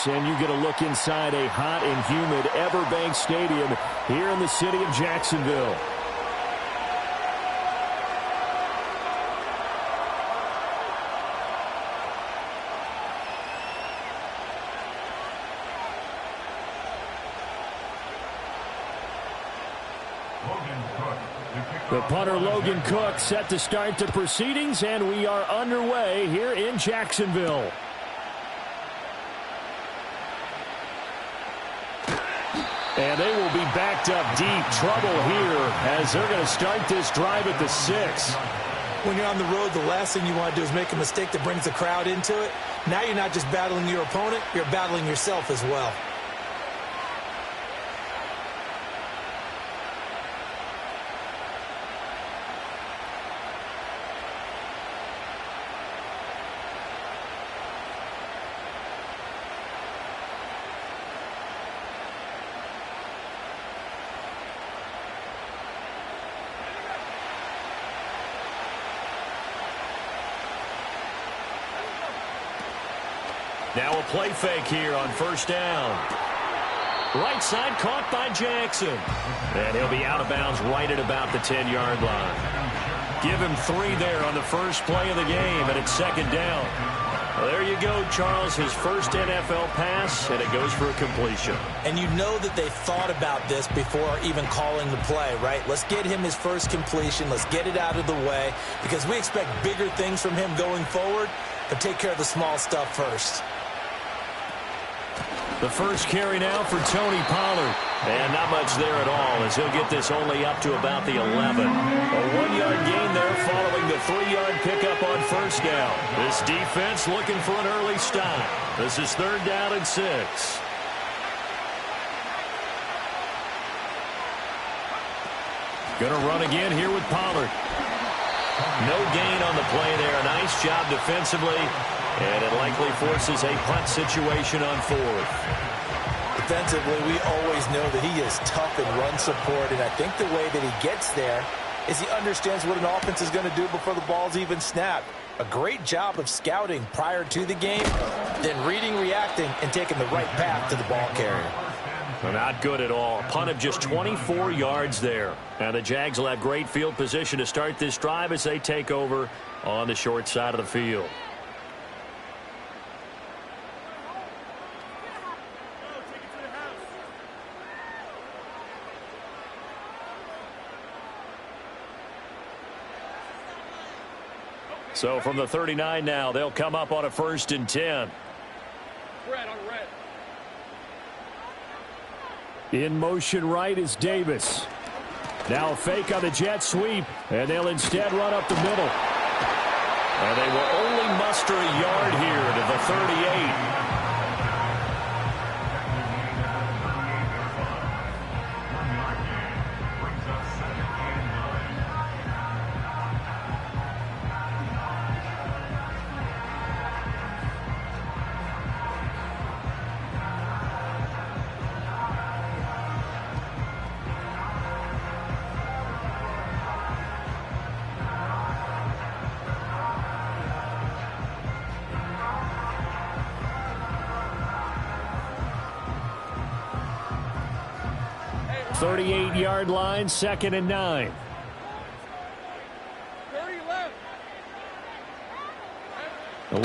us, and you get a look inside a hot and humid Everbank Stadium here in the city of Jacksonville. The punter Logan Cook set to start the proceedings, and we are underway here in Jacksonville. And they will be backed up deep. Trouble here as they're going to start this drive at the 6. When you're on the road, the last thing you want to do is make a mistake that brings the crowd into it. Now you're not just battling your opponent, you're battling yourself as well. Now a play fake here on first down. Right side caught by Jackson. And he'll be out of bounds right at about the 10-yard line. Give him 3 there on the first play of the game, and it's second down. Well, there you go, Charles, his first NFL pass, and it goes for a completion. And you know that they thought about this before even calling the play, right? Let's get him his first completion. Let's get it out of the way because we expect bigger things from him going forward, but take care of the small stuff first. The first carry now for Tony Pollard. And not much there at all as he'll get this only up to about the 11. A 1-yard gain there following the 3-yard pickup on first down. This defense looking for an early stop. This is third down and 6. Gonna run again here with Pollard. No gain on the play there. Nice job defensively. And it likely forces a punt situation on 4th. Defensively, we always know that he is tough in run support, and I think the way that he gets there is he understands what an offense is going to do before the ball's even snapped. A great job of scouting prior to the game, then reading, reacting, and taking the right path to the ball carrier. Well, not good at all. A punt of just 24 yards there. And the Jags will have great field position to start this drive as they take over on the short side of the field. So from the 39 now, they'll come up on a 1st and 10. Red on red. In motion right is Davis. Now a fake on the jet sweep, and they'll instead run up the middle. And they will only muster a yard here to the 38. Yard line, 2nd and 9. 30 left.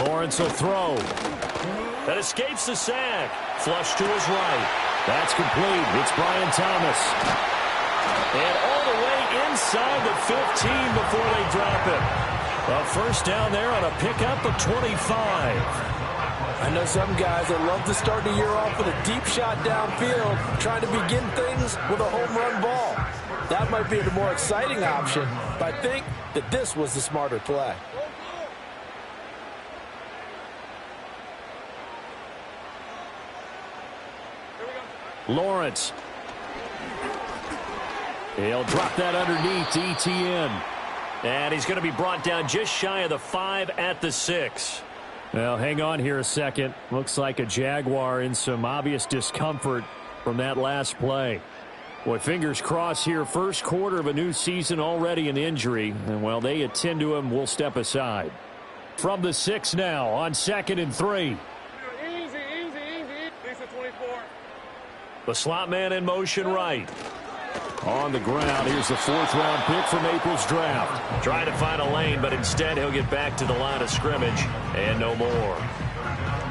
Lawrence will throw. That escapes the sack. Flush to his right. That's complete. It's Brian Thomas. And all the way inside the 15 before they drop it. A first down there on a pickup of 25. I know some guys that love to start the year off with a deep shot downfield, trying to begin things with a home run ball. That might be the more exciting option, but I think that this was the smarter play. Lawrence. He'll drop that underneath to ETN. And he's going to be brought down just shy of the 5 at the 6. Well, hang on here a second. Looks like a Jaguar in some obvious discomfort from that last play. Boy, fingers crossed here. First quarter of a new season, already an injury. And while they attend to him, we'll step aside. From the 6 now on 2nd and 3. Easy, easy, easy. The slot man in motion right. On the ground, here's the 4th-round pick from April's draft. Trying to find a lane, but instead he'll get back to the line of scrimmage and no more.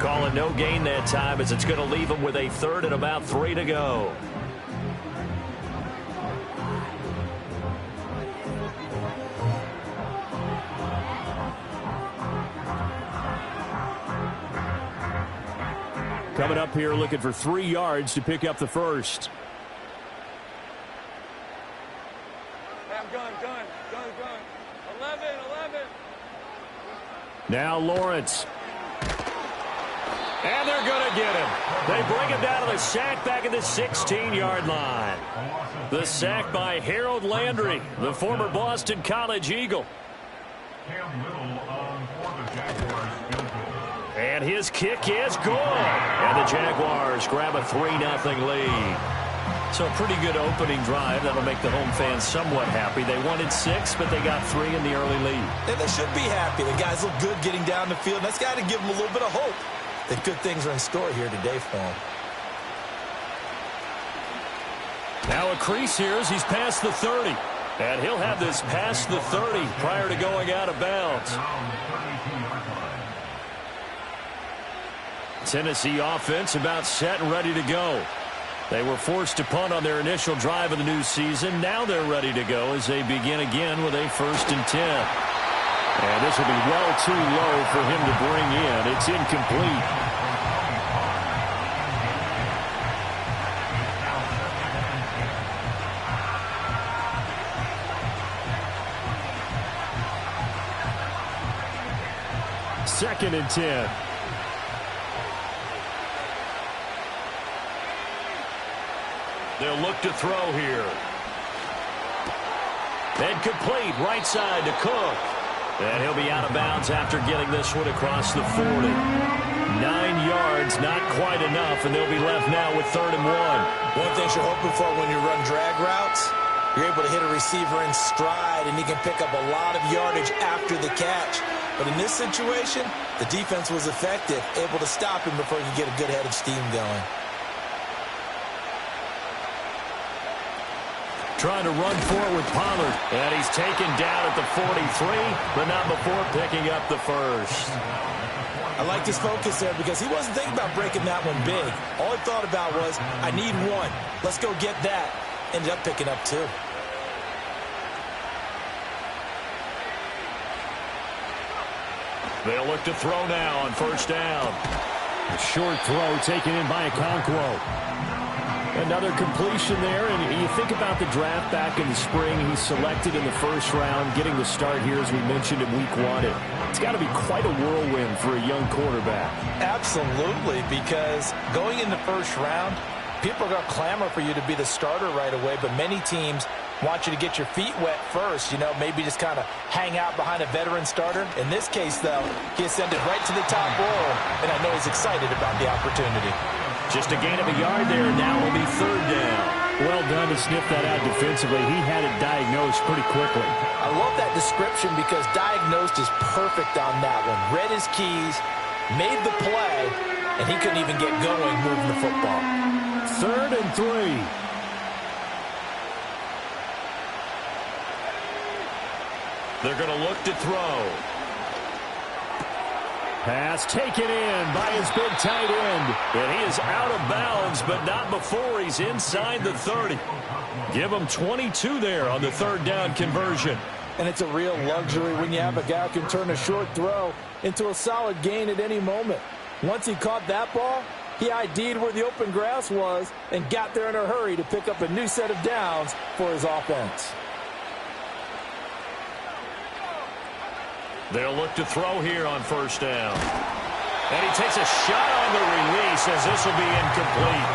Calling no gain that time as it's going to leave him with a 3rd and about 3 to go. Coming up here looking for 3 yards to pick up the first. Gun. 11. Now Lawrence. And they're going to get him. They bring him down to the sack back at the 16-yard line. The sack by Harold Landry, the former Boston College Eagle. And his kick is good. And the Jaguars grab a 3-0 lead. So a pretty good opening drive. That'll make the home fans somewhat happy. They wanted 6, but they got 3 in the early lead. And they should be happy. The guys look good getting down the field. That's got to give them a little bit of hope that good things are in store here today for them. Now a crease here as he's past the 30. And he'll have this past the 30 prior to going out of bounds. Tennessee offense about set and ready to go. They were forced to punt on their initial drive of the new season. Now they're ready to go as they begin again with a 1st and 10. And this will be well too low for him to bring in. It's incomplete. Second and 10. They'll look to throw here. And complete right side to Cook. And he'll be out of bounds after getting this one across the 40. 9 yards, not quite enough, and they'll be left now with 3rd and 1. One thing you're hoping for when you run drag routes, you're able to hit a receiver in stride, and he can pick up a lot of yardage after the catch. But in this situation, the defense was effective, able to stop him before he could get a good head of steam going. Trying to run for it with Pollard. And he's taken down at the 43, but not before picking up the first. I like his focus there because he wasn't thinking about breaking that one big. All he thought about was, I need 1. Let's go get that. Ended up picking up 2. They'll look to throw now on 1st down. A short throw taken in by Okonkwo. Another completion there, and you think about the draft back in the spring. He's selected in the 1st round, getting the start here, as we mentioned, in week 1. It's got to be quite a whirlwind for a young quarterback. Absolutely, because going in the 1st round, people are going to clamor for you to be the starter right away, but many teams want you to get your feet wet first, maybe just kind of hang out behind a veteran starter. In this case, though, he ascended right to the top roll, and I know he's excited about the opportunity. Just a gain of a yard there. Now will be 3rd down. Well done to sniff that out defensively. He had it diagnosed pretty quickly. I love that description because diagnosed is perfect on that one. Read his keys, made the play, and he couldn't even get going moving the football. 3rd and 3. They're going to look to throw. Pass taken in by his big tight end. And he is out of bounds, but not before he's inside the 30. Give him 22 there on the 3rd down conversion. And it's a real luxury when you have a guy who can turn a short throw into a solid gain at any moment. Once he caught that ball, he ID'd where the open grass was and got there in a hurry to pick up a new set of downs for his offense. They'll look to throw here on 1st down. And he takes a shot on the release as this will be incomplete.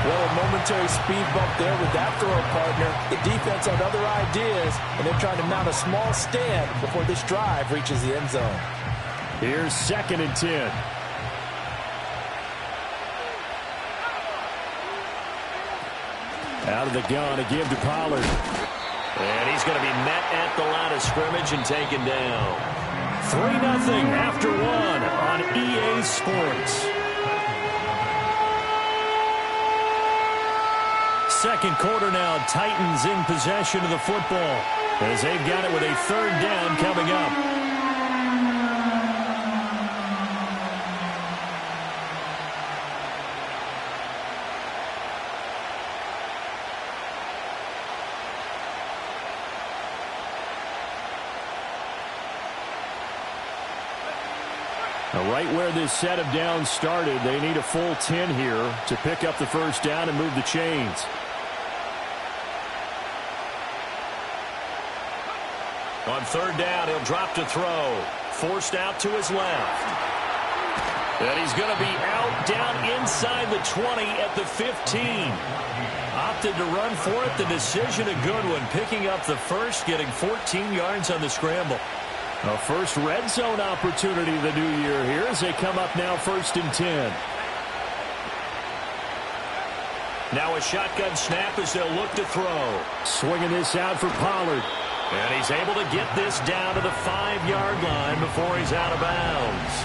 Well, a momentary speed bump there with that throw partner. The defense had other ideas, and they're trying to mount a small stand before this drive reaches the end zone. Here's 2nd and 10. Out of the gun, a give to Pollard. And he's going to be met at the line of scrimmage and taken down. 3-0 after 1 on EA Sports. second quarter now. Titans in possession of the football as they've got it with a third down coming up. Right where this set of downs started, they need a full 10 here to pick up the first down and move the chains. On third down, he'll drop to throw. Forced out to his left. And he's going to be out down inside the 20 at the 15. Opted to run for it. The decision a good one. Picking up the first, getting 14 yards on the scramble. A first red zone opportunity the new year here as they come up now 1st and 10. Now a shotgun snap as they'll look to throw. Swinging this out for Pollard. And he's able to get this down to the 5-yard line before he's out of bounds.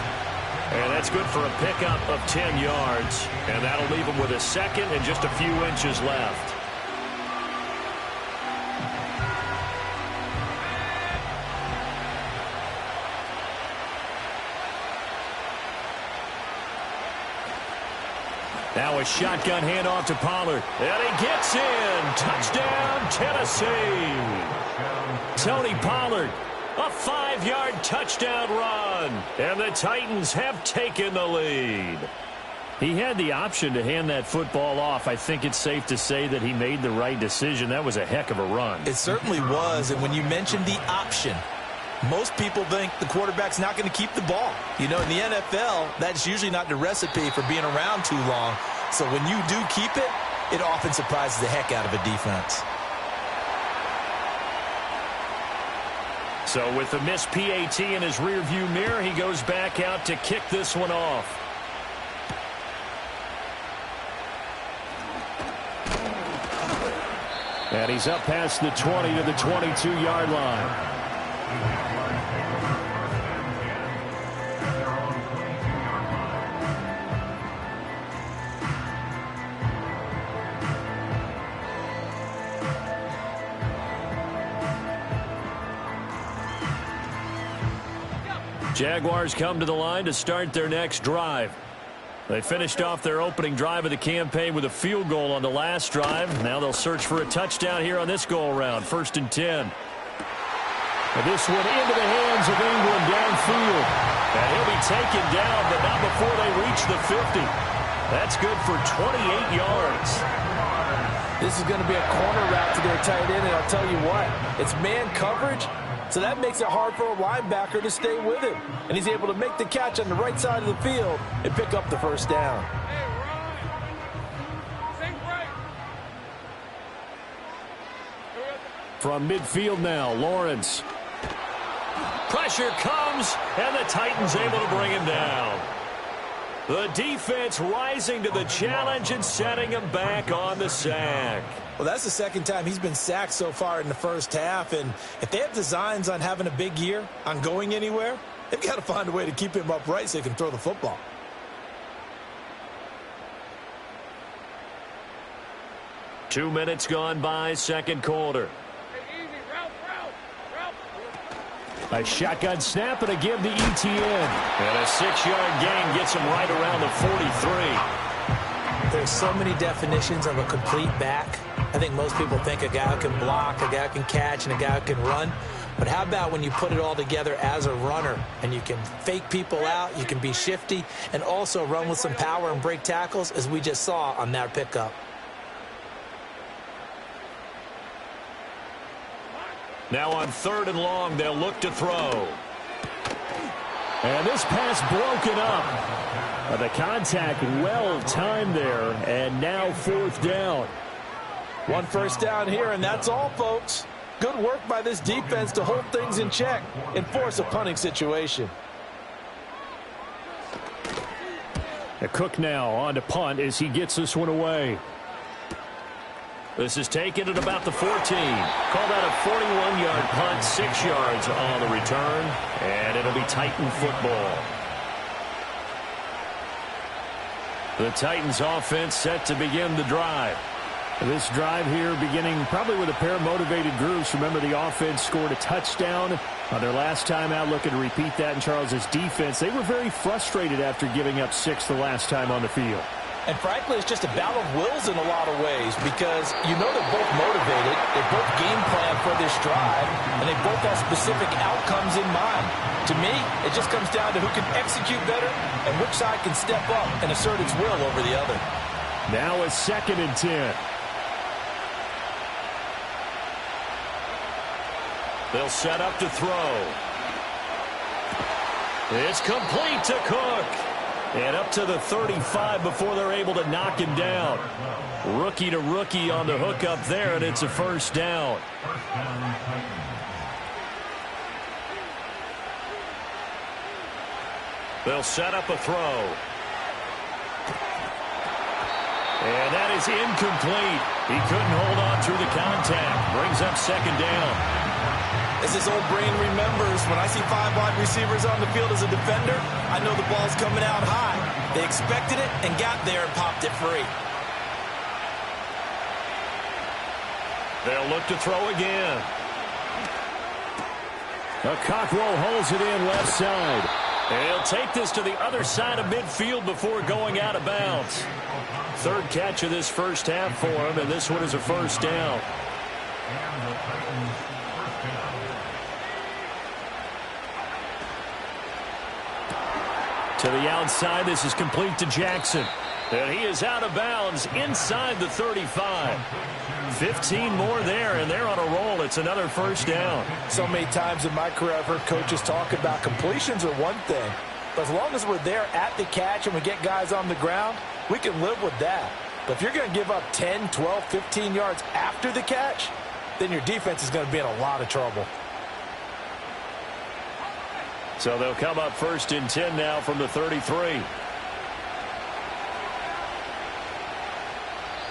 And that's good for a pickup of 10 yards. And that'll leave him with a second and just a few inches left. Now a shotgun handoff to Pollard. And he gets in. Touchdown, Tennessee. Tony Pollard, a 5-yard touchdown run. And the Titans have taken the lead. He had the option to hand that football off. I think it's safe to say that he made the right decision. That was a heck of a run. It certainly was. And when you mentioned the option, most people think the quarterback's not going to keep the ball. You know, in the NFL, that's usually not the recipe for being around too long. So when you do keep it, it often surprises the heck out of a defense. So with the missed PAT in his rearview mirror, he goes back out to kick this one off. And he's up past the 20 to the 22-yard line. Jaguars come to the line to start their next drive. They finished off their opening drive of the campaign with a field goal on the last drive. Now they'll search for a touchdown here on this go-around. 1st and 10. And this one into the hands of England downfield. And he'll be taken down, but not before they reach the 50. That's good for 28 yards. This is going to be a corner route to their tight end, and I'll tell you what, it's man coverage. So that makes it hard for a linebacker to stay with him. And he's able to make the catch on the right side of the field and pick up the first down. From midfield now, Lawrence. Pressure comes, and the Titans able to bring him down. The defense rising to the challenge and setting him back on the sack. Well, that's the second time he's been sacked so far in the first half. And if they have designs on having a big year, on going anywhere, they've got to find a way to keep him upright so he can throw the football. Two minutes gone by, second quarter. A shotgun snap and a give to ETN. And a 6-yard gain gets him right around the 43. There's so many definitions of a complete back. I think most people think a guy who can block, a guy who can catch, and a guy who can run. But how about when you put it all together as a runner and you can fake people out, you can be shifty, and also run with some power and break tackles, as we just saw on that pickup. Now on 3rd and long, they'll look to throw. And this pass broken up. The contact well timed there, and now 4th down. One first down here, and that's all, folks. Good work by this defense to hold things in check and force a punting situation. A Cook now on to punt as he gets this one away. This is taken at about the 14. Call that a 41-yard punt, 6 yards on the return, and it'll be Titan football. The Titans offense set to begin the drive. This drive here beginning probably with a pair of motivated groups. Remember, the offense scored a touchdown on their last time out, looking to repeat that in Charles's defense. They were very frustrated after giving up 6 the last time on the field. And frankly, it's just a battle of wills in a lot of ways because you know they're both motivated, they both game plan for this drive, and they both have specific outcomes in mind. To me, it just comes down to who can execute better and which side can step up and assert its will over the other. Now a 2nd and 10. They'll set up to throw. It's complete to Cook. And up to the 35 before they're able to knock him down. Rookie to rookie on the hook up there, and it's a first down. They'll set up a throw. And that is incomplete. He couldn't hold on through the contact. Brings up 2nd down. As this old brain remembers, when I see 5 wide receivers on the field as a defender, I know the ball's coming out high. They expected it and got there and popped it free. They'll look to throw again. Cockrell holds it in left side. And he'll take this to the other side of midfield before going out of bounds. 3rd catch of this first half for him, and this one is a first down. To the outside, this is complete to Jackson. And he is out of bounds inside the 35. 15 more there, and they're on a roll. It's another first down. So many times in my career, I've heard coaches talk about completions are one thing. But as long as we're there at the catch and we get guys on the ground, we can live with that. But if you're going to give up 10, 12, 15 yards after the catch, then your defense is going to be in a lot of trouble. So they'll come up 1st and 10 now from the 33.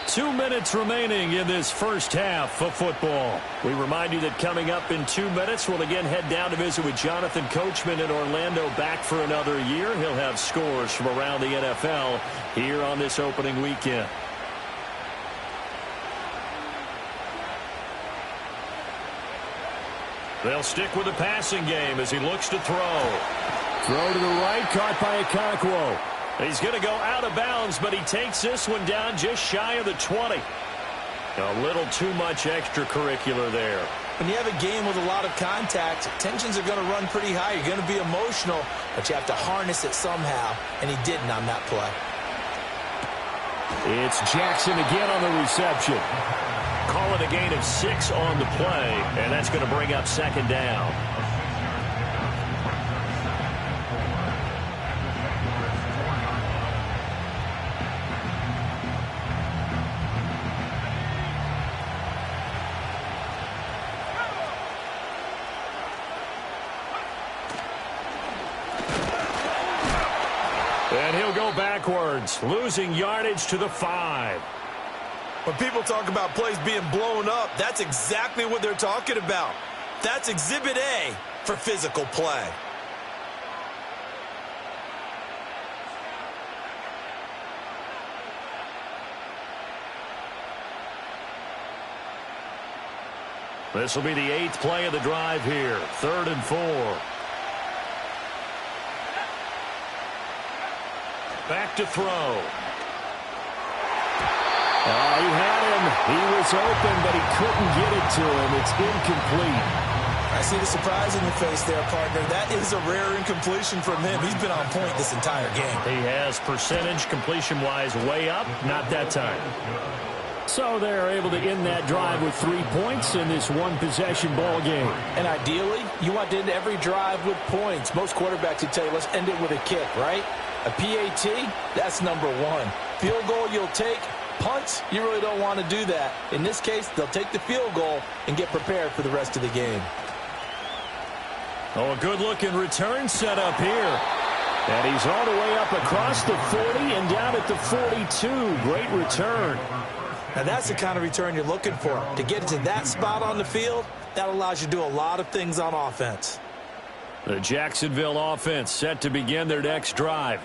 2 minutes remaining in this first half of football. We remind you that coming up in 2 minutes, we'll again head down to visit with Jonathan Coachman in Orlando, back for another year. He'll have scores from around the NFL here on this opening weekend. They'll stick with the passing game as he looks to throw. Throw to the right, caught by Okonkwo. He's going to go out of bounds, but he takes this one down just shy of the 20. A little too much extracurricular there. When you have a game with a lot of contact, tensions are going to run pretty high. You're going to be emotional, but you have to harness it somehow, and he didn't on that play. It's Jackson again on the reception. Call it a gain of 6 on the play, and that's going to bring up 2nd down. And he'll go backwards, losing yardage to the 5. When people talk about plays being blown up, that's exactly what they're talking about. That's Exhibit A for physical play. This will be the 8th play of the drive here. 3rd and 4. Back to throw. He had him. He was open, but he couldn't get it to him. It's incomplete. I see the surprise in your face there, partner. That is a rare incompletion from him. He's been on point this entire game. He has percentage completion-wise way up. Not that time. So they're able to end that drive with 3 points in this one-possession ball game. And ideally, you want to end every drive with points. Most quarterbacks would tell you, let's end it with a kick, right? A PAT, that's number 1. Field goal you'll take. Punts, you really don't want to do that. In this case, they'll take the field goal and get prepared for the rest of the game. Oh, a good-looking return set up here. And he's all the way up across the 40 and down at the 42. Great return. Now, that's the kind of return you're looking for. To get it to that spot on the field, that allows you to do a lot of things on offense. The Jacksonville offense set to begin their next drive.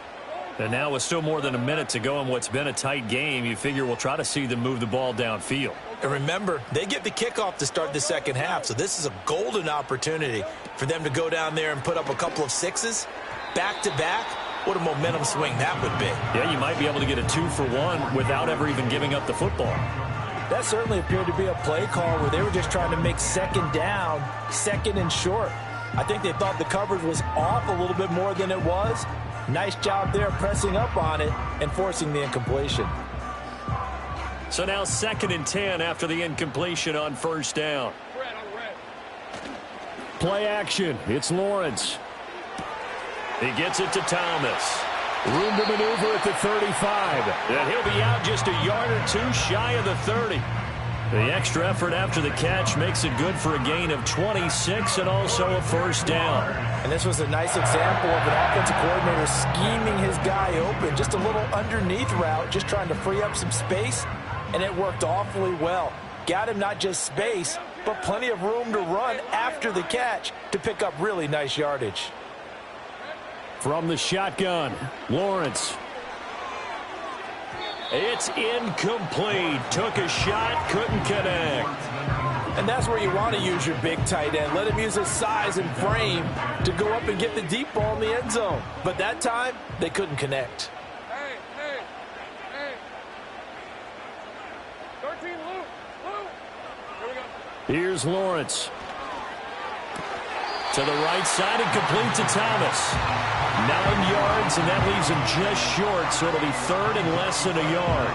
And now with still more than a minute to go in what's been a tight game, you figure we'll try to see them move the ball downfield. And remember, they get the kickoff to start the second half, so this is a golden opportunity for them to go down there and put up a couple of sixes back-to-back. What a momentum swing that would be. Yeah, you might be able to get a 2-for-1 without ever even giving up the football. That certainly appeared to be a play call where they were just trying to make second down, second and short. I think they thought the coverage was off a little bit more than it was. Nice job there pressing up on it and forcing the incompletion. So now 2nd and 10 after the incompletion on first down. Play action. It's Lawrence. He gets it to Thomas. Room to maneuver at the 35. And he'll be out just a yard or two shy of the 30. The extra effort after the catch makes it good for a gain of 26 and also a first down. And this was a nice example of an offensive coordinator scheming his guy open. Just a little underneath route, just trying to free up some space, and it worked awfully well. Got him not just space, but plenty of room to run after the catch to pick up really nice yardage. From the shotgun, Lawrence. It's incomplete. Took a shot, couldn't connect. And that's where you want to use your big tight end. Let him use his size and frame to go up and get the deep ball in the end zone. But that time, they couldn't connect. Hey. 13, Luke. Here we go. Here's Lawrence. To the right side and complete to Thomas. 9 yards, and that leaves him just short, so it'll be 3rd and less than a yard.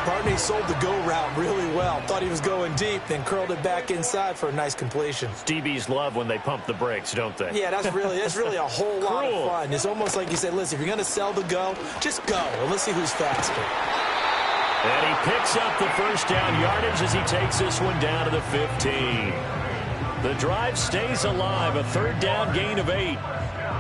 Barney sold the go route really well. Thought he was going deep, then curled it back inside for a nice completion. DBs love when they pump the brakes, don't they? Yeah, that's really a whole lot of fun. It's almost like you said, listen, if you're going to sell the go, just go. And let's see who's faster. And he picks up the first down yardage as he takes this one down to the 15. The drive stays alive, a 3rd down gain of 8.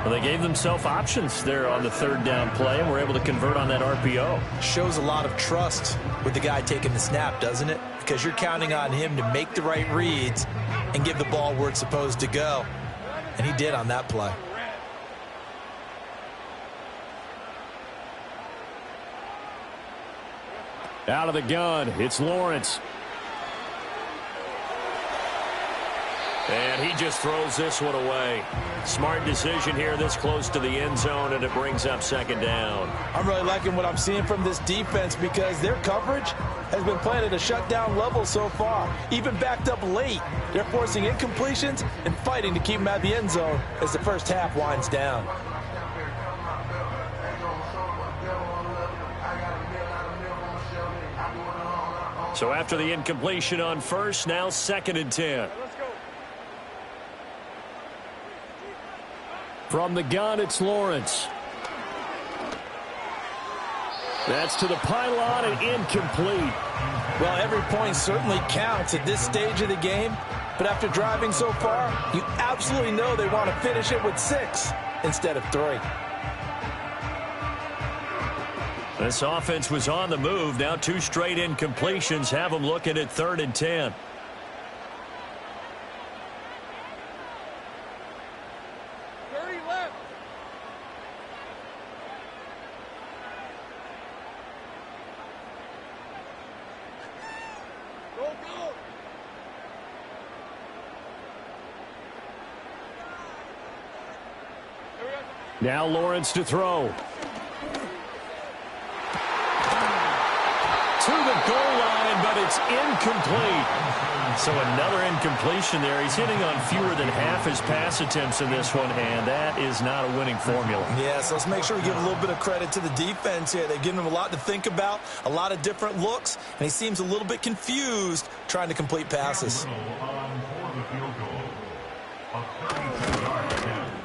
Well, they gave themselves options there on the 3rd down play and were able to convert on that RPO. Shows a lot of trust with the guy taking the snap, doesn't it? Because you're counting on him to make the right reads and give the ball where it's supposed to go. And he did on that play. Out of the gun, it's Lawrence. And he just throws this one away. Smart decision here this close to the end zone, and it brings up 2nd down. I'm really liking what I'm seeing from this defense because their coverage has been playing at a shutdown level so far. Even backed up late, they're forcing incompletions and fighting to keep them at the end zone as the first half winds down. So after the incompletion on first, now 2nd and 10. From the gun, it's Lawrence. That's to the pylon and incomplete. Well, every point certainly counts at this stage of the game, but after driving so far, you absolutely know they want to finish it with 6 instead of 3. This offense was on the move. Now 2 straight incompletions have them looking at 3rd and 10. Now Lawrence to throw. To the goal line, but it's incomplete. So another incompletion there. He's hitting on fewer than half his pass attempts in this one, and that is not a winning formula. Yeah, so let's make sure we give a little bit of credit to the defense here. They've given him a lot to think about, a lot of different looks, and he seems a little bit confused trying to complete passes.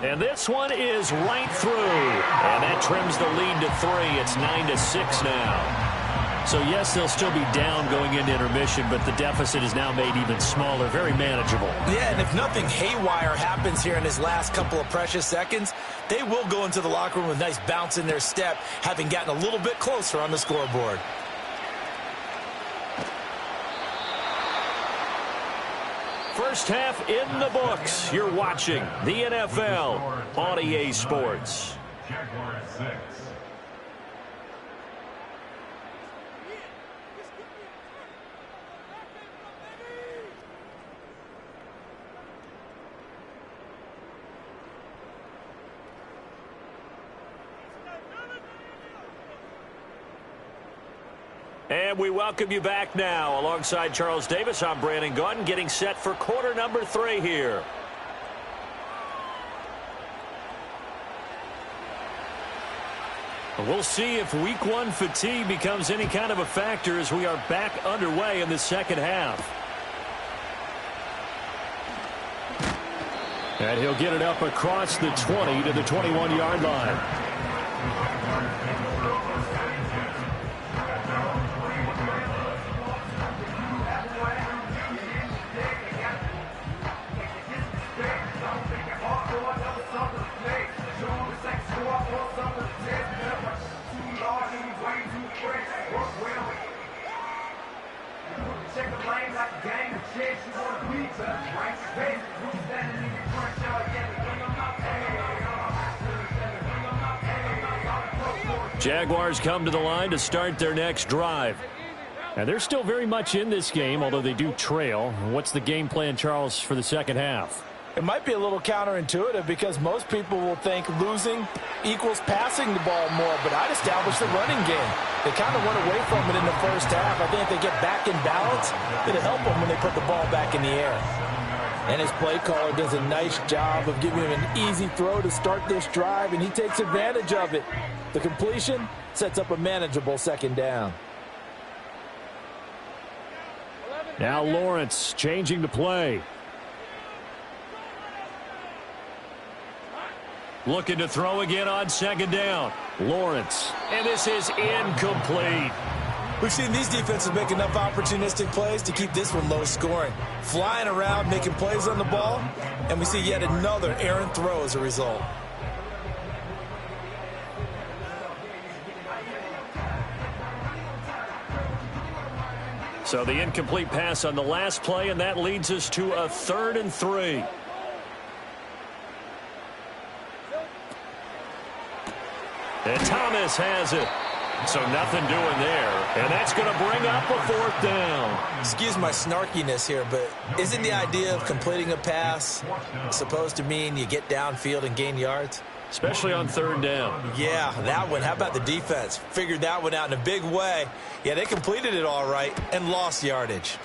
And this one is right through. And that trims the lead to 3. It's 9-6 now. So, yes, they'll still be down going into intermission, but the deficit is now made even smaller, very manageable. Yeah, and if nothing haywire happens here in his last couple of precious seconds, they will go into the locker room with a nice bounce in their step, having gotten a little bit closer on the scoreboard. First half in the books. You're watching the NFL on EA Sports. And we welcome you back now. Alongside Charles Davis, I'm Brandon Gaudin, getting set for quarter number 3 here. We'll see if week 1 fatigue becomes any kind of a factor as we are back underway in the second half. And he'll get it up across the 20 to the 21-yard line. Jaguars come to the line to start their next drive. And they're still very much in this game, although they do trail. What's the game plan, Charles, for the second half? It might be a little counterintuitive because most people will think losing equals passing the ball more, but I'd establish the running game. They kind of went away from it in the first half. I think if they get back in balance, it'll help them when they put the ball back in the air. And his play caller does a nice job of giving him an easy throw to start this drive, and he takes advantage of it. The completion sets up a manageable second down. Now Lawrence changing the play. Looking to throw again on second down. Lawrence. And this is incomplete. We've seen these defenses make enough opportunistic plays to keep this one low scoring. Flying around, making plays on the ball, and we see yet another errant throw as a result. So the incomplete pass on the last play, and that leads us to a 3rd and 3. And Thomas has it. So nothing doing there. And that's going to bring up a 4th down. Excuse my snarkiness here, but isn't the idea of completing a pass supposed to mean you get downfield and gain yards? Especially on 3rd down. Yeah, that one. How about the defense? Figured that one out in a big way. Yeah, they completed it all right and lost yardage.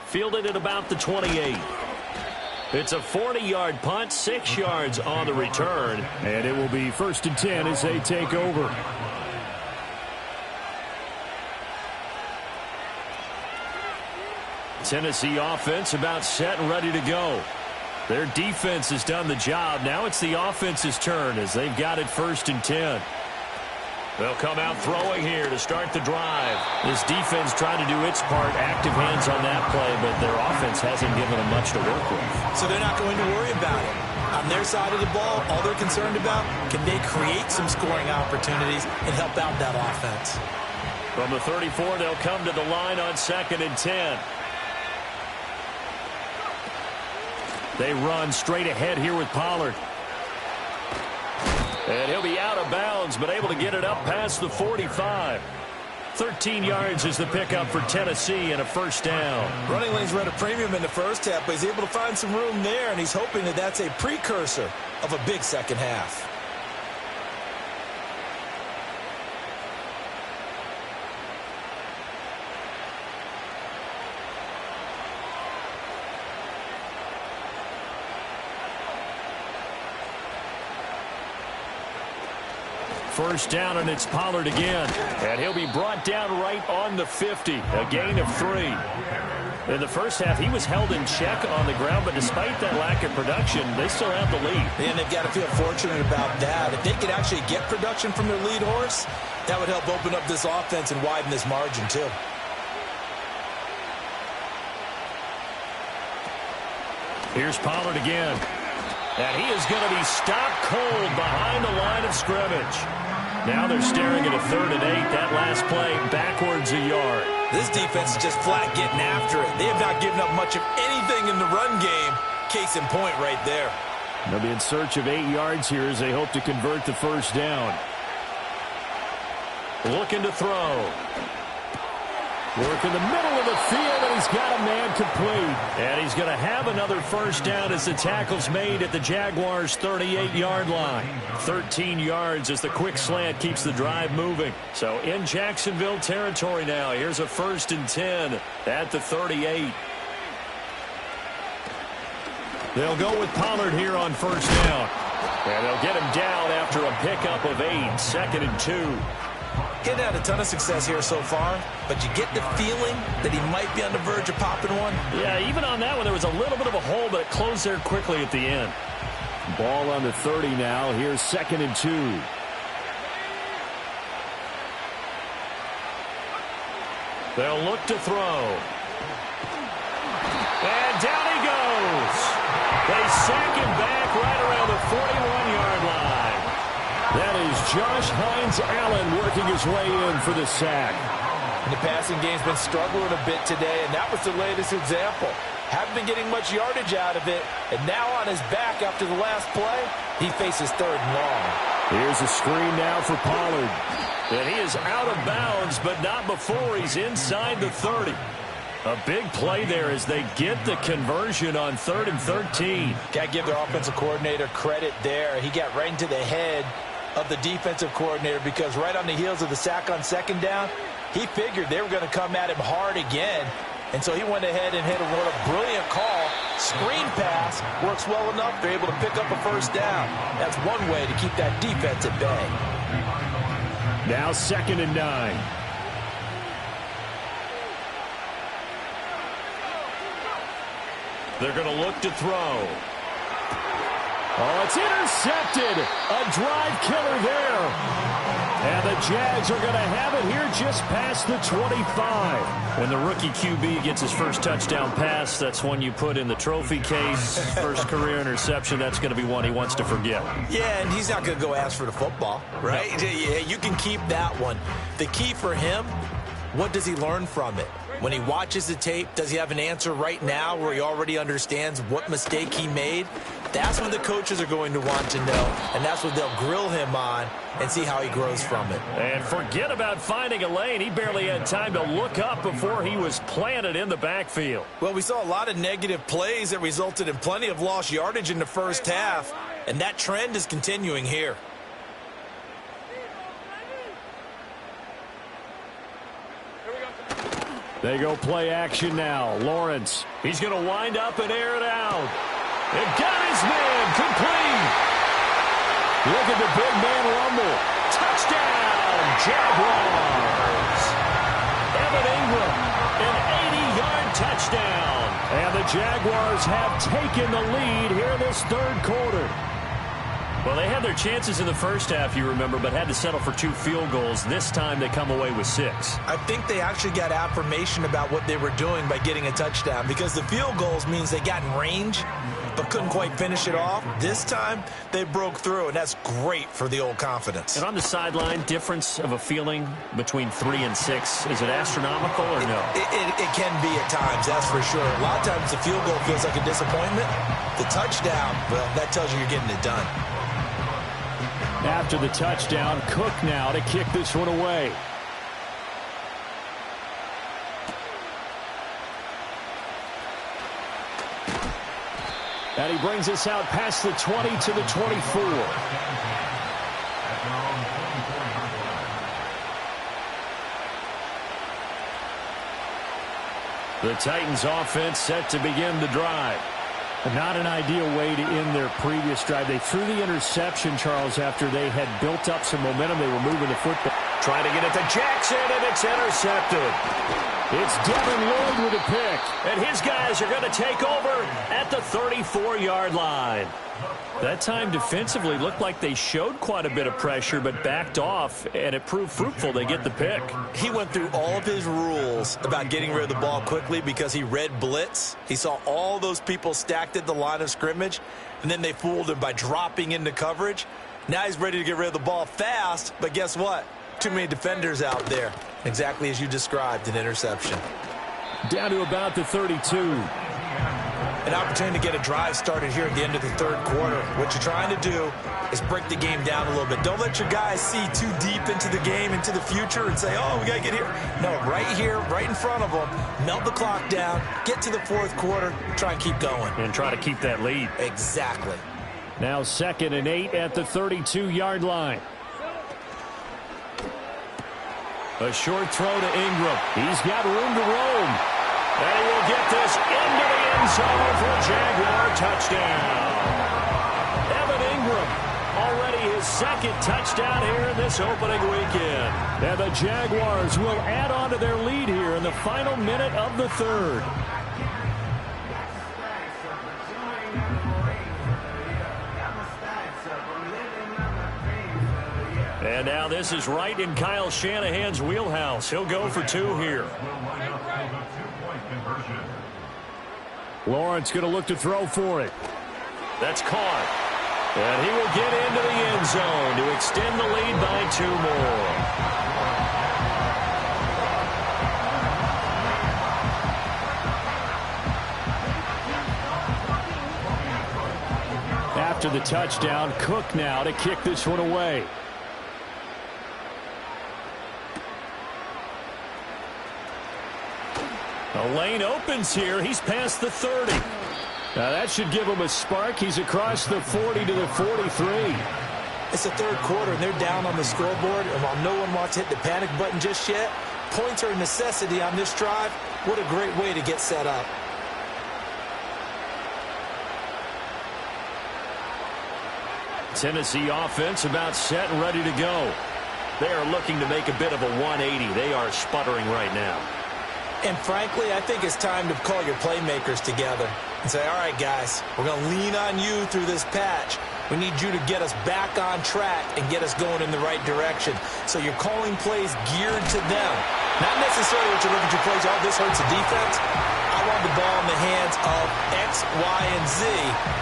Fielded at about the 28. It's a 40-yard punt, 6 yards on the return. And it will be 1st and 10 as they take over. Tennessee offense about set and ready to go. Their defense has done the job. Now it's the offense's turn as they've got it 1st and 10. They'll come out throwing here to start the drive. This defense trying to do its part, active hands on that play, but their offense hasn't given them much to work with. So they're not going to worry about it. On their side of the ball, all they're concerned about, can they create some scoring opportunities and help out that offense? From the 34, they'll come to the line on 2nd and 10. They run straight ahead here with Pollard. And he'll be out of bounds, but able to get it up past the 45. 13 yards is the pickup for Tennessee and a 1st down. Running lanes run a premium in the first half, but he's able to find some room there, and he's hoping that that's a precursor of a big second half. First down, and it's Pollard again. And he'll be brought down right on the 50. A gain of 3. In the first half, he was held in check on the ground, but despite that lack of production, they still have the lead. And they've got to feel fortunate about that. If they could actually get production from their lead horse, that would help open up this offense and widen this margin, too. Here's Pollard again. And he is going to be stopped cold behind the line of scrimmage. Now they're staring at a 3rd and 8. That last play backwards a yard. This defense is just flat getting after it. They have not given up much of anything in the run game. Case in point right there. They'll be in search of 8 yards here as they hope to convert the 1st down. Looking to throw. Work in the middle of the field, and he's got a man complete. And he's going to have another first down as the tackle's made at the Jaguars' 38-yard line. 13 yards as the quick slant keeps the drive moving. So in Jacksonville territory now. Here's a 1st and 10 at the 38. They'll go with Pollard here on first down. And they'll get him down after a pickup of 8, 2nd and 2. He's had a ton of success here so far, but you get the feeling that he might be on the verge of popping one. Yeah, even on that one, there was a little bit of a hole, but it closed there quickly at the end. Ball on the 30 now. Here's 2nd and 2. They'll look to throw. And down he goes. They sack him back right around the 41-yard line. That is Josh Hines-Allen working his way in for the sack. And the passing game's been struggling a bit today, and that was the latest example. Haven't been getting much yardage out of it, and now on his back after the last play, he faces 3rd and long. Here's a screen now for Pollard. And he is out of bounds, but not before he's inside the 30. A big play there as they get the conversion on 3rd and 13. Got to give their offensive coordinator credit there. He got right into the head of the defensive coordinator because right on the heels of the sack on 2nd down, he figured they were going to come at him hard again. And so he went ahead and hit what a brilliant call. Screen pass works well enough. They're able to pick up a first down. That's one way to keep that defense at bay. Now 2nd and 9. They're going to look to throw. Oh, it's intercepted. A drive killer there. And the Jags are going to have it here just past the 25. When the rookie QB gets his first touchdown pass, that's one you put in the trophy case. First career interception, that's going to be one he wants to forget. Yeah, and he's not going to go ask for the football, right? Yeah, you can keep that one. The key for him, what does he learn from it? When he watches the tape, does he have an answer right now where he already understands what mistake he made? That's what the coaches are going to want to know, and that's what they'll grill him on and see how he grows from it. And forget about finding a lane. He barely had time to look up before he was planted in the backfield. Well, we saw a lot of negative plays that resulted in plenty of lost yardage in the first half, and that trend is continuing here. They go play action now. Lawrence, he's going to wind up and air it out. It got his man complete. Look at the big man rumble. Touchdown, Jaguars. Evan Ingram, an 80-yard touchdown. And the Jaguars have taken the lead here this 3rd quarter. Well, they had their chances in the first half, you remember, but had to settle for 2 field goals. This time they come away with 6. I think they actually got affirmation about what they were doing by getting a touchdown because the field goals means they got in range but couldn't quite finish it off. This time they broke through, and that's great for the old confidence. And on the sideline, difference of a feeling between 3 and 6, is it astronomical or no? It can be at times, that's for sure. A lot of times the field goal feels like a disappointment. The touchdown, well, that tells you you're getting it done. After the touchdown, Cook now to kick this one away. And he brings us out past the 20 to the 24. The Titans offense set to begin the drive. Not an ideal way to end their previous drive. They threw the interception, Charles, after they had built up some momentum. They were moving the football. Trying to get it to Jackson, and it's intercepted. It's Devin Lloyd with a pick. And his guys are going to take over at the 34-yard line. That time defensively looked like they showed quite a bit of pressure but backed off, and it proved fruitful. They get the pick. He went through all of his rules about getting rid of the ball quickly because he read blitz. He saw all those people stacked at the line of scrimmage, and then they fooled him by dropping into coverage. Now he's ready to get rid of the ball fast, but guess what? Too many defenders out there. Exactly as you described, an interception. Down to about the 32. An opportunity to get a drive started here at the end of the 3rd quarter. What you're trying to do is break the game down a little bit. Don't let your guys see too deep into the game, into the future, and say, oh, we got to get here. No, right here, right in front of them, melt the clock down, get to the fourth quarter, try and keep going. And try to keep that lead. Exactly. Now 2nd and 8 at the 32-yard line. A short throw to Ingram. He's got room to roam. And he will get this into the end zone for a Jaguar touchdown. Evan Ingram, already his 2nd touchdown here in this opening weekend. And the Jaguars will add on to their lead here in the final minute of the 3rd. And now this is right in Kyle Shanahan's wheelhouse. He'll go for 2 here. Lawrence going to look to throw for it. That's caught. And he will get into the end zone to extend the lead by 2 more. After the touchdown, Cook now to kick this one away. A lane opens here. He's past the 30. Now that should give him a spark. He's across the 40 to the 43. It's the 3rd quarter, and they're down on the scoreboard. And while no one wants to hit the panic button just yet, points are a necessity on this drive. What a great way to get set up. Tennessee offense about set and ready to go. They are looking to make a bit of a 180. They are sputtering right now. And frankly, I think it's time to call your playmakers together and say, all right, guys, we're going to lean on you through this patch. We need you to get us back on track and get us going in the right direction. So you're calling plays geared to them. Not necessarily what you look at your plays, oh, this hurts the defense. I want the ball in the hands of X, Y, and Z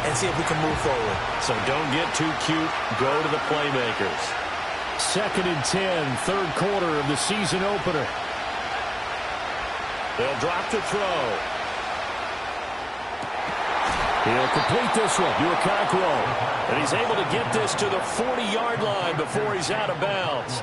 and see if we can move forward. So don't get too cute. Go to the playmakers. 2nd and 10, 3rd quarter of the season opener. They'll drop to throw. He'll complete this one to Okonkwo. And he's able to get this to the 40-yard line before he's out of bounds.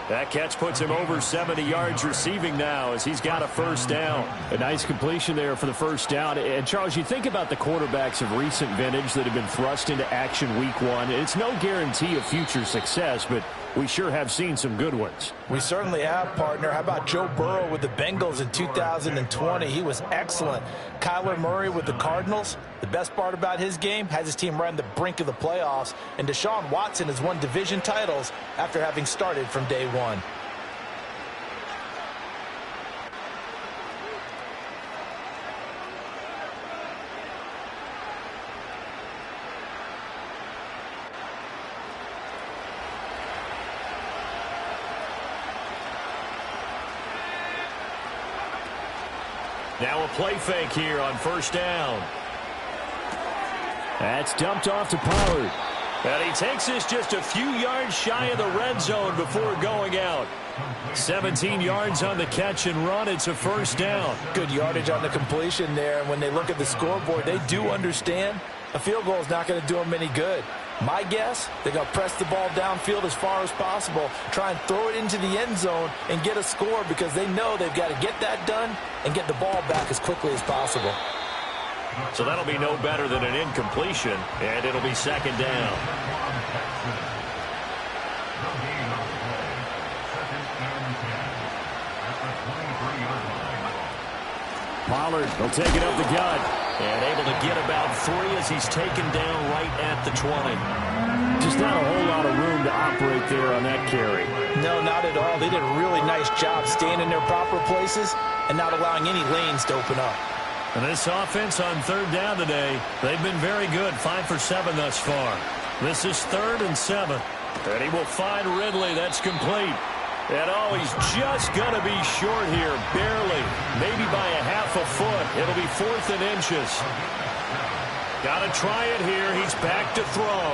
That catch puts him over 70 yards receiving now as he's got a 1st down. A nice completion there for the 1st down. And, Charles, you think about the quarterbacks of recent vintage that have been thrust into action week 1. It's no guarantee of future success, but we sure have seen some good ones. We certainly have, partner. How about Joe Burrow with the Bengals in 2020? He was excellent. Kyler Murray with the Cardinals. The best part about his game, has his team right on the brink of the playoffs. And Deshaun Watson has won division titles after having started from day 1. Now a play fake here on 1st down. That's dumped off to Pollard. And he takes this just a few yards shy of the red zone before going out. 17 yards on the catch and run. It's a 1st down. Good yardage on the completion there. And when they look at the scoreboard, they do understand a field goal is not going to do them any good. My guess, they're going to press the ball downfield as far as possible, try and throw it into the end zone and get a score because they know they've got to get that done and get the ball back as quickly as possible. So that'll be no better than an incompletion, and it'll be 2nd down. Pollard will take it up the gut. And able to get about 3 as he's taken down right at the 20. Just not a whole lot of room to operate there on that carry. No, not at all. They did a really nice job staying in their proper places and not allowing any lanes to open up. And this offense on 3rd down today, they've been very good. 5 for 7 thus far. This is 3rd and 7. And he will find Ridley. That's complete. And oh, he's just going to be short here, barely, maybe by a half a foot. It'll be 4th and inches. Got to try it here. He's back to throw.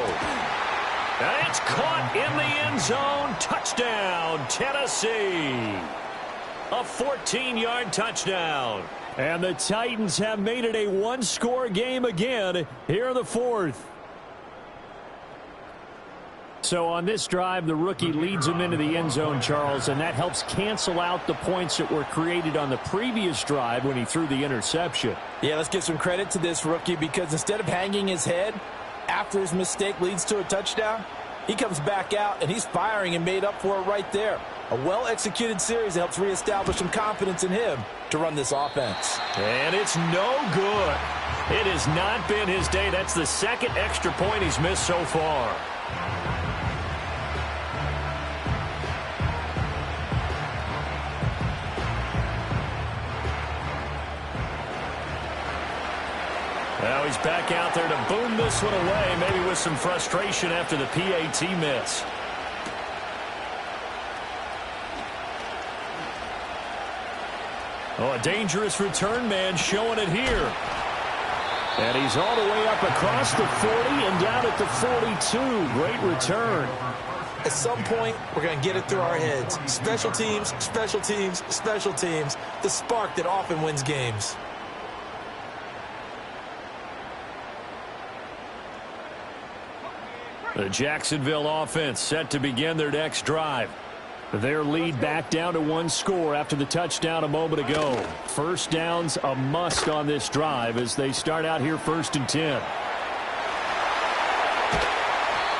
And it's caught in the end zone. Touchdown, Tennessee. A 14-yard touchdown. And the Titans have made it a one-score game again here in the 4th. So on this drive, the rookie leads him into the end zone, Charles, and that helps cancel out the points that were created on the previous drive when he threw the interception. Yeah, let's give some credit to this rookie because instead of hanging his head after his mistake leads to a touchdown, he comes back out and he's firing and made up for it right there. A well-executed series helps reestablish some confidence in him to run this offense. And it's no good. It has not been his day. That's the second extra point he's missed so far. Now he's back out there to boom this one away, maybe with some frustration after the PAT miss. Oh, a dangerous return man showing it here. And he's all the way up across the 40 and down at the 42. Great return. At some point, we're going to get it through our heads. Special teams, special teams, special teams. The spark that often wins games. The Jacksonville offense set to begin their next drive. Their lead back down to one score after the touchdown a moment ago. First down's a must on this drive as they start out here 1st and 10.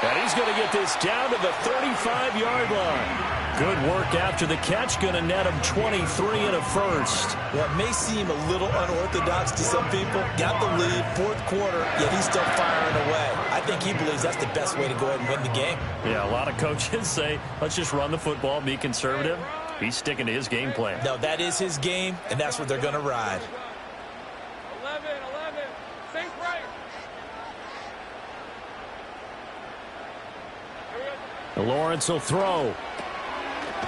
And he's going to get this down to the 35-yard line. Good work after the catch, going to net him 23 and a first. Well, it may seem a little unorthodox to some people. Got the lead, 4th quarter, yet he's still firing away. I think he believes that's the best way to go ahead and win the game. Yeah, a lot of coaches say, let's just run the football, be conservative. He's sticking to his game plan. No, that is his game, and that's what they're going to ride. 11, think right. Lawrence will throw.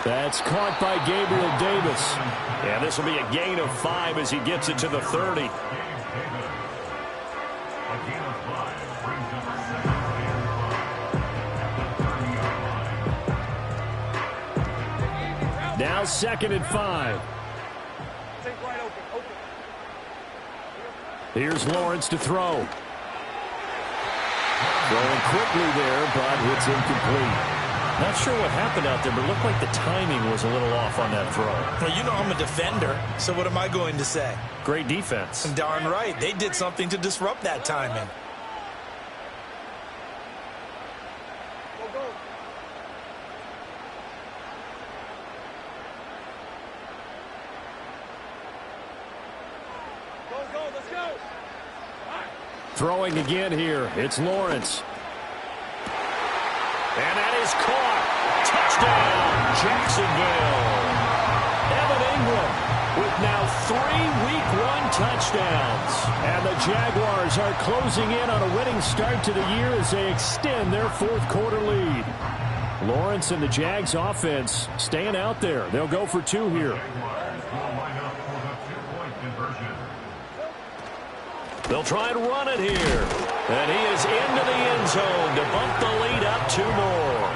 That's caught by Gabriel Davis. And this will be a gain of 5 as he gets it to the 30. Now 2nd and 5. Think right, open. Here's Lawrence to throw. Going quickly there, but it's incomplete. Not sure what happened out there, but it looked like the timing was a little off on that throw. Well, you know I'm a defender, so what am I going to say? Great defense. Darn right. They did something to disrupt that timing. Go, let's go. Throwing again here. It's Lawrence. And that is caught. Touchdown, Jacksonville. Evan Ingram with now 3 Week 1 touchdowns. And the Jaguars are closing in on a winning start to the year as they extend their 4th quarter lead. Lawrence and the Jags offense staying out there. They'll go for 2 here. They'll try and run it here. And he is into the end zone to bump the lead up 2 more.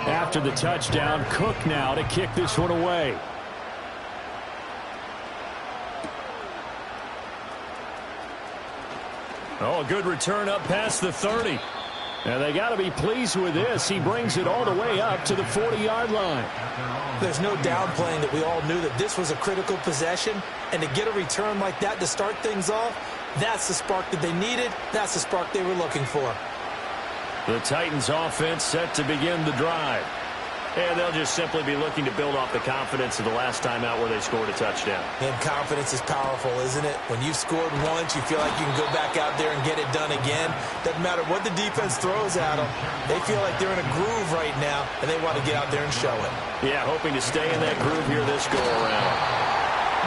After the touchdown, Cook now to kick this one away. Oh, a good return up past the 30. And they got to be pleased with this. He brings it all the way up to the 40-yard line. There's no downplaying that we all knew that this was a critical possession. And to get a return like that to start things off, that's the spark that they needed. That's the spark they were looking for. The Titans offense set to begin the drive. And they'll just simply be looking to build off the confidence of the last time out where they scored a touchdown. And confidence is powerful, isn't it? When you've scored once, you feel like you can go back out there and get it done again. Doesn't matter what the defense throws at them. They feel like they're in a groove right now, and they want to get out there and show it. Yeah, hoping to stay in that groove here this go-around.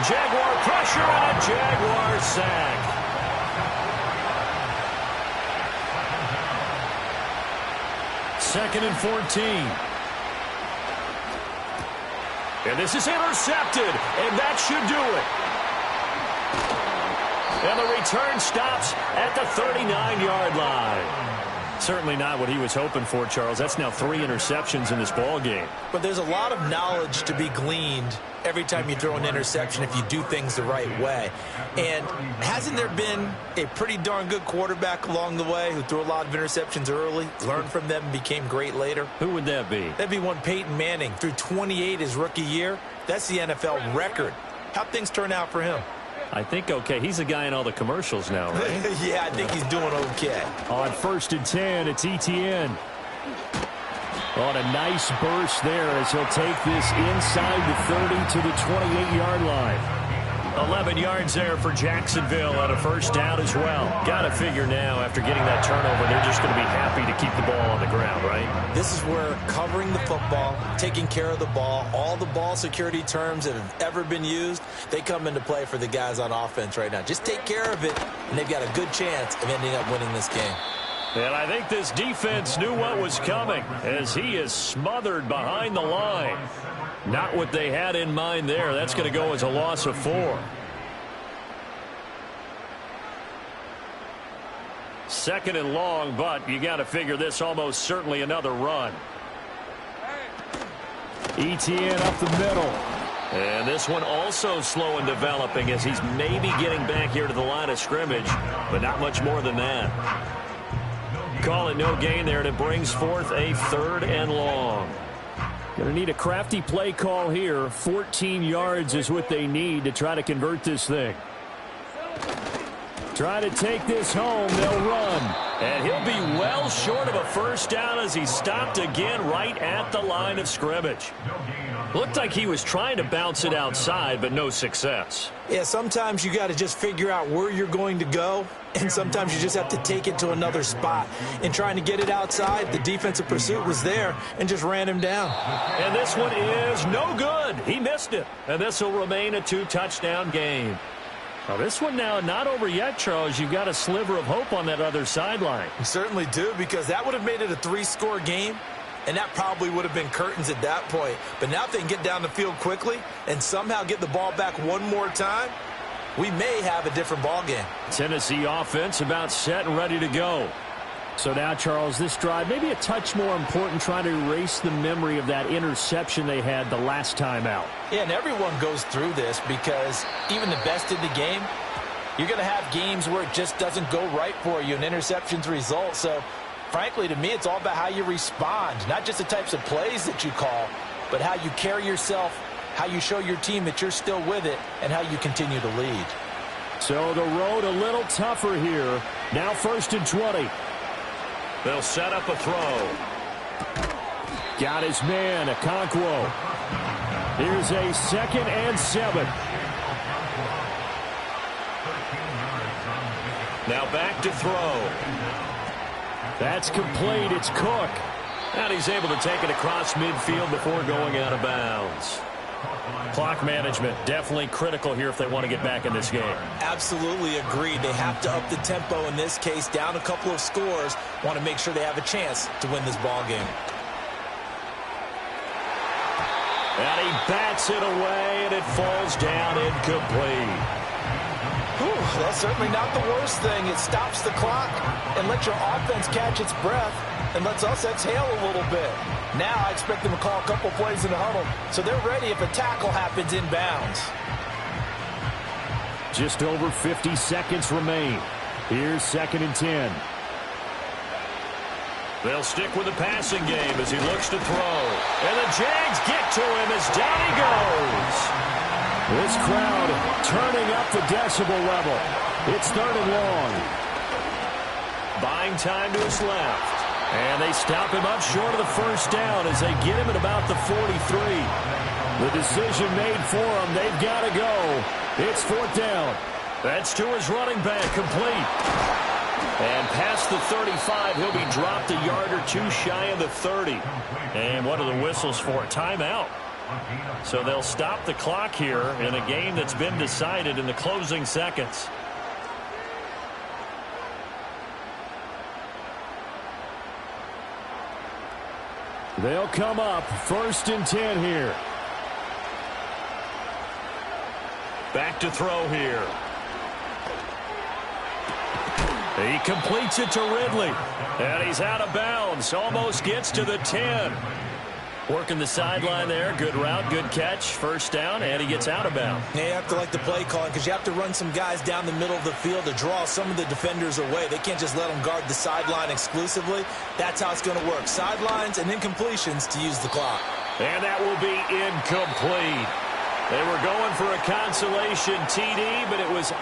Jaguar pressure and a Jaguar sack. Second and 14. And this is intercepted, and that should do it. And the return stops at the 39-yard line. certainly not what he was hoping for, Charles. That's now 3 interceptions in this ball game. But there's a lot of knowledge to be gleaned every time you throw an interception if you do things the right way. And hasn't there been a pretty darn good quarterback along the way who threw a lot of interceptions early, learned from them, and became great later? Who would that be? That'd be one Peyton Manning. Threw 28 his rookie year. That's the NFL record. How'd things turn out for him? I think okay. He's the guy in all the commercials now, right? Yeah, I think he's doing okay. On 1st and 10, it's ETN. On a nice burst there as he'll take this inside the 30 to the 28-yard line. 11 yards there for Jacksonville on a first down as well. Got to figure now after getting that turnover, they're just going to be happy to keep the ball on the ground, right? This is where covering the football, taking care of the ball, all the ball security terms that have ever been used, they come into play for the guys on offense right now. Just take care of it, and they've got a good chance of ending up winning this game. And I think this defense knew what was coming as he is smothered behind the line. Not what they had in mind there. That's going to go as a loss of 4. Second and long, but you got to figure this almost certainly another run. ETN up the middle. And this one also slow in developing as he's maybe getting back here to the line of scrimmage, but not much more than that. Call it no gain there, and it brings forth a 3rd and long. Going to need a crafty play call here. 14 yards is what they need to try to convert this thing. Try to take this home. They'll run. And he'll be well short of a first down as he stopped again right at the line of scrimmage. Looked like he was trying to bounce it outside, but no success. Yeah, sometimes you got to just figure out where you're going to go, and sometimes you just have to take it to another spot. In trying to get it outside, the defensive pursuit was there and just ran him down. And this one is no good. He missed it. And this will remain a 2-touchdown game. Now, this one now not over yet, Charles. You've got a sliver of hope on that other sideline. You certainly do, because that would have made it a 3-score game, and that probably would have been curtains at that point. But now if they can get down the field quickly and somehow get the ball back one more time, we may have a different ball game. Tennessee offense about set and ready to go. So now, Charles, this drive maybe a touch more important, trying to erase the memory of that interception they had the last time out. Yeah, and everyone goes through this because even the best in the game, you're going to have games where it just doesn't go right for you, and interceptions result. So, frankly, to me, it's all about how you respond, not just the types of plays that you call, but how you carry yourself, how you show your team that you're still with it, and how you continue to lead. So the road a little tougher here. Now 1st and 20. They'll set up a throw. Got his man, Okonkwo. Here's a 2nd and 7. Now back to throw. That's complete. It's Cook. And he's able to take it across midfield before going out of bounds. Clock management definitely critical here if they want to get back in this game. Absolutely agreed. They have to up the tempo in this case, down a couple of scores. Want to make sure they have a chance to win this ball game. And he bats it away, and it falls down incomplete. Whew, that's certainly not the worst thing. It stops the clock and lets your offense catch its breath and lets us exhale a little bit. Now I expect them to call a couple plays in the huddle, so they're ready if a tackle happens inbounds. Just over 50 seconds remain. Here's 2nd and 10. They'll stick with the passing game as he looks to throw. And the Jags get to him as down he goes. This crowd turning up the decibel level. It's 3rd and long. Buying time to his left. And they stop him up short of the first down as they get him at about the 43. The decision made for him. They've got to go. It's 4th down. That's to his running back, complete. And past the 35, he'll be dropped a yard or two shy of the 30. And what are the whistles for? Timeout. So they'll stop the clock here in a game that's been decided in the closing seconds. They'll come up 1st and 10 here. Back to throw here. He completes it to Ridley. And he's out of bounds. Almost gets to the 10. Working the sideline there. Good route, good catch. First down, and he gets out of bounds. Yeah, you have to like the play calling because you have to run some guys down the middle of the field to draw some of the defenders away. They can't just let them guard the sideline exclusively. That's how it's going to work. Sidelines and incompletions to use the clock. And that will be incomplete. They were going for a consolation TD, but it was